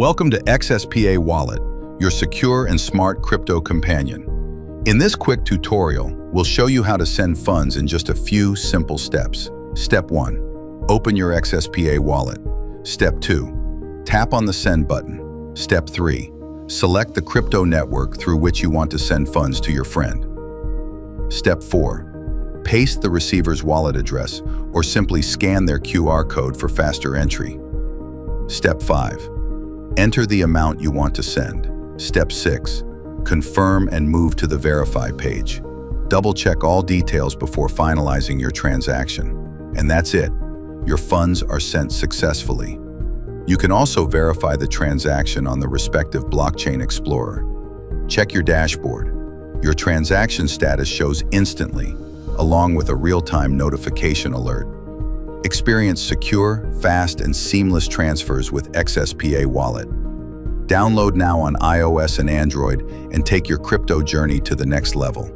Welcome to XSPA Wallet, your secure and smart crypto companion. In this quick tutorial, we'll show you how to send funds in just a few simple steps. Step 1. Open your XSPA wallet. Step 2. Tap on the send button. Step 3. Select the crypto network through which you want to send funds to your friend. Step 4. Paste the receiver's wallet address or simply scan their QR code for faster entry. Step 5. Enter the amount you want to send. Step 6. Confirm and move to the Verify page. Double-check all details before finalizing your transaction. And that's it. Your funds are sent successfully. You can also verify the transaction on the respective blockchain explorer. Check your dashboard. Your transaction status shows instantly, along with a real-time notification alert. Experience secure, fast, and seamless transfers with XSPA Wallet. Download now on iOS and Android and take your crypto journey to the next level.